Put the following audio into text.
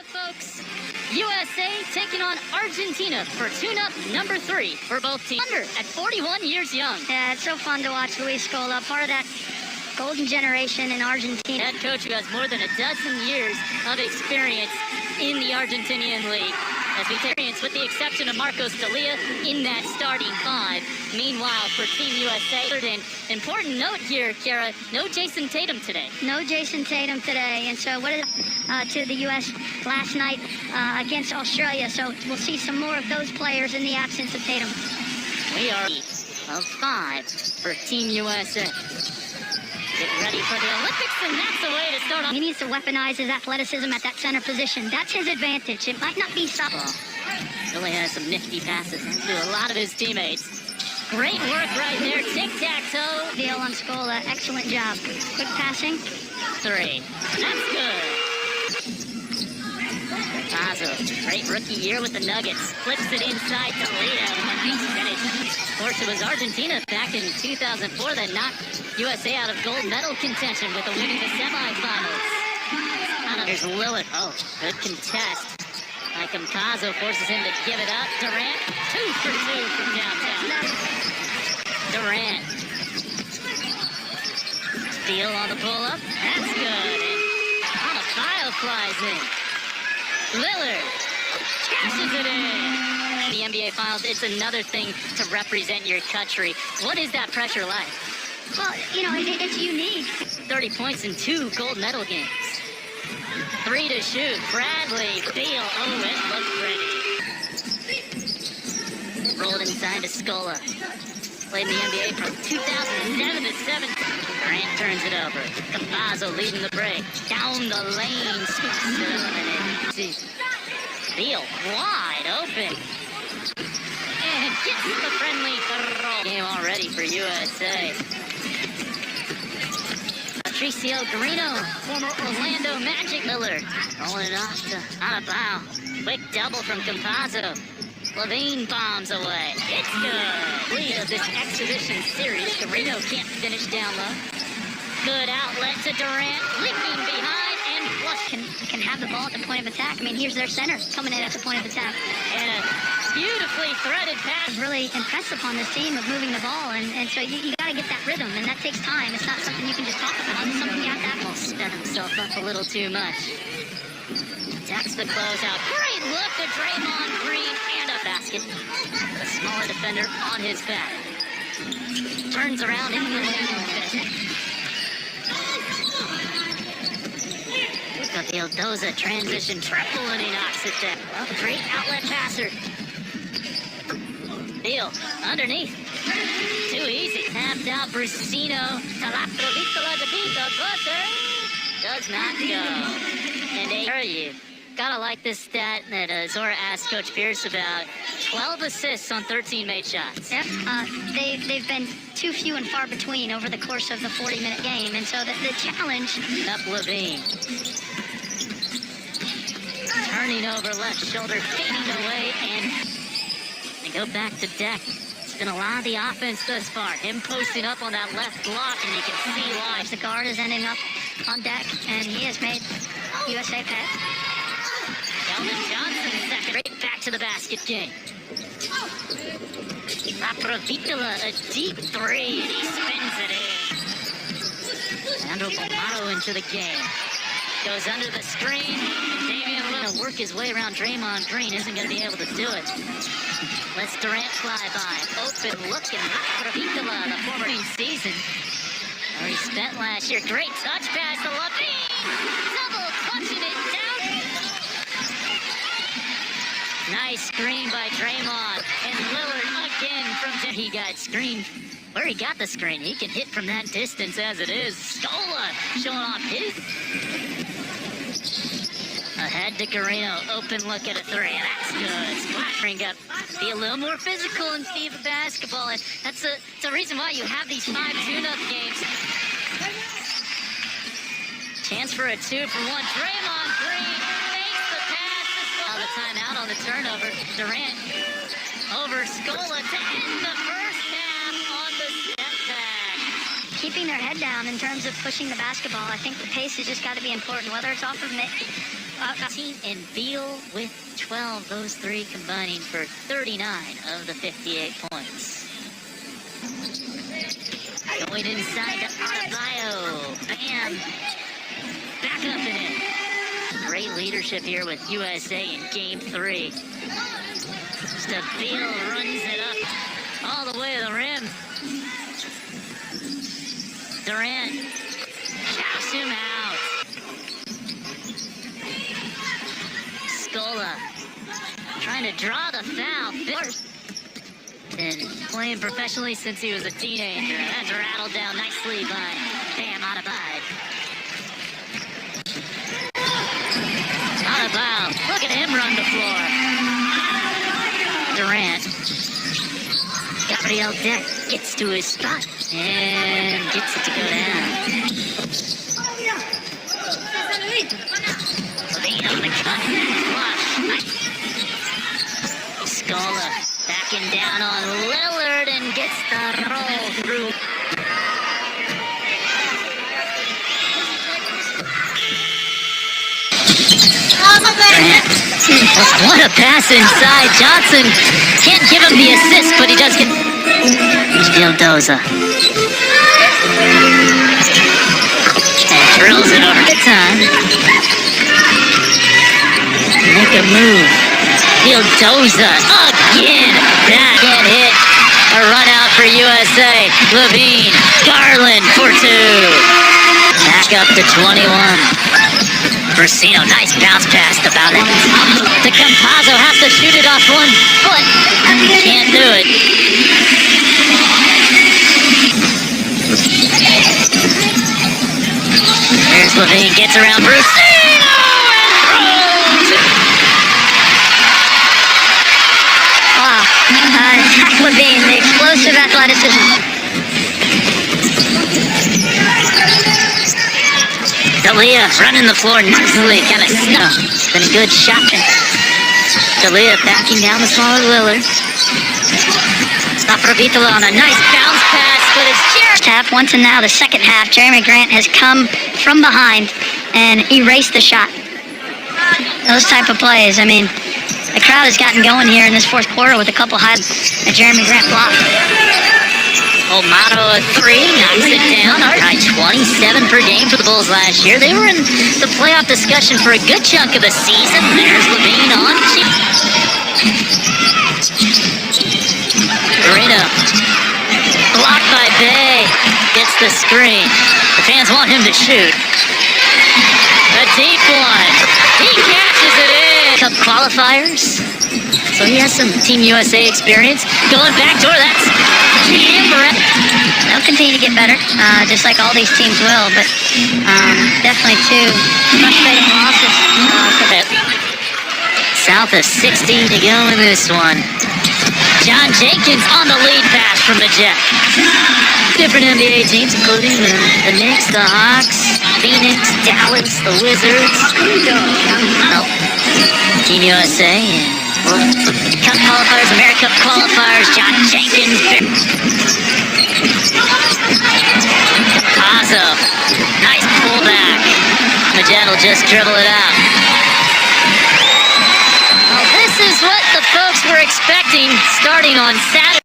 folks. USA taking on Argentina for tune-up number 3 for both teams. Under at 41 years young. Yeah, it's so fun to watch Luis Scola, part of that golden generation in Argentina. Head coach who has more than a dozen years of experience in the Argentinian league. As we experience with the exception of Marcos D'Elia in that starting 5. Meanwhile, for Team USA, an important note here, Kiara, no Jason Tatum today. No Jason Tatum today, and so what is to the U.S. last night against Australia, so we'll see some more of those players in the absence of Tatum. We are of 5 for Team USA. Get ready for the Olympics, and that's the way to start off. He needs to weaponize his athleticism at that center position. That's his advantage. It might not be subtle. Really has some nifty passes to a lot of his teammates. Great work right there, tic-tac-toe. Deal on Scola, excellent job. Quick passing. 3. That's good. Pazzo, great rookie year with the Nuggets. Flips it inside to Lito. Nice finish. Of course, it was Argentina back in 2004 that knocked USA out of gold medal contention with a win in the semifinals. Here's Lillard. Oh, good contest. Pazzo forces him to give it up. Durant, 2 for 2 from downtown. Durant. Steal on the pull-up. That's good. And Adebayo flies in. Lillard cashes it in. The NBA Finals, it's another thing to represent your country. What is that pressure like? Well, you know, it's unique. 30 points in 2 gold medal games. 3 to shoot. Bradley, Beal. Oh, it looked pretty. Rolled inside to Scola. Played in the NBA from 2007 to 17. Durant turns it over. Pazzo leading the break. Down the lane. Scoops it up and in. Beal wide open. And gets the friendly throw. Game already for USA. Patricio Garino, former Orlando Magic. Lillard rolling it off to Adebayo. Quick double from Pazzo. Levine bombs away. It's good. Lead of this exhibition series. Garino can't finish down low. Good outlet to Durant. Leaking behind and flush. Can have the ball at the point of attack. I mean, here's their center coming in at the point of attack. And a beautifully threaded pass. Really impressed upon this team of moving the ball, and so you got to get that rhythm, and that takes time. It's not something you can just talk about. It's something you have to act on. Sped himself up a little too much. Attacks the closeout. Great look to Draymond Green and a basket. The smaller defender on his back. Turns around into the lane and finishes. Got the Ildoza transition triple and he knocks it down. Well, great outlet passer. Beal underneath. Too easy. Tapped out Brusino. Talaprovitola de Pito. Buzzer. Does not go. And you gotta like this stat that Zora asked Coach Pierce about. 12 assists on 13 made shots. Yep. They've been too few and far between over the course of the 40-minute game, and so the challenge. Up Levine. Turning over left shoulder, fading away, and they go back to deck. It's been a lot of the offense thus far. Him posting up on that left block, and you can see why. The guard is ending up on deck, and he has made USA pay. Sheldon Johnson second. Right back to the basket game. Laprovitola, a deep 3, and he spins it in. Sandro Bolmaro into the game. Goes under the screen. Damian Lillard work his way around Draymond Green. Isn't going to be able to do it. Lets Durant fly by. Open looking. Laprovitola, the former season. Where he spent last year. Great touch pass to Levine. Double clutching it down. Nice screen by Draymond. And Lillard again from... He got screened. Where he got the screen, he can hit from that distance as it is. Scola showing off his... Ahead to Garino, open look at a 3, that's good. Splattering up, be a little more physical in FIBA basketball, and it's a reason why you have these 5 tune-up games. Chance for a 2 for 1. Draymond Green makes the pass. The timeout on the turnover. Durant over Scola to end the first half on the step back. keeping their head down in terms of pushing the basketball. I think the pace has just got to be important, whether it's off of Team and Beal with 12, those three combining for 39 of the 58 points. Going inside to Adebayo. Bam! Back up and in. Great leadership here with USA in Game 3. Just a Beal runs it up all the way to the rim. Durant chops him out. Scola trying to draw the foul. Been playing professionally since he was a teenager. That's rattled down nicely by Bam Adebayo. Adebayo, look at him run the floor. Durant. Gabriel Deck gets to his spot and gets it to go down. Levine on the cut. Flush. Scola backing down on Lillard and gets the roll through. Durant. What a pass inside. Johnson can't give him the assist, but he does get Vildoza. And drills it over the time. Make a move. Vildoza again. That can't hit. A run out for USA. Levine. Garland for two. Back up to 21. Brasino, nice bounce pass about it. To Campazzo, has to shoot it off 1 foot. Can't do it. Here's Levine, gets around Brasino and throws. Wow. Zach Levine, the explosive athleticism. D'Elia running the floor nicely, kind of snow. It's been a good shot. D'Elia backing down the smaller Lillard. Stavropoulos on a nice bounce pass, but it's Jeremy. Half once and now the second half, Jeremy Grant has come from behind and erased the shot. Those type of plays, I mean, the crowd has gotten going here in this fourth quarter with a couple highlights. A Jeremy Grant block. O'Mato a three, knocks it down. Right, 27 per game for the Bulls last year. They were in the playoff discussion for a good chunk of the season. There's Levine on. Garino. Blocked by Bay. Gets the screen. The fans want him to shoot. A deep one. He catches it in. Cup qualifiers. So he has some Team USA experience. Going back door, that's They'll continue to get better, just like all these teams will, but definitely two frustrating losses. South of 60 to go in this one. John Jenkins on the lead pass from the Jets. Different NBA teams, including the Knicks, the Hawks, Phoenix, Dallas, the Wizards. Nope. Team USA and Cup qualifiers, America Cup qualifiers, John Jenkins. Pazzo, nice pullback. Majan will just dribble it out. Well, this is what the folks were expecting starting on Saturday.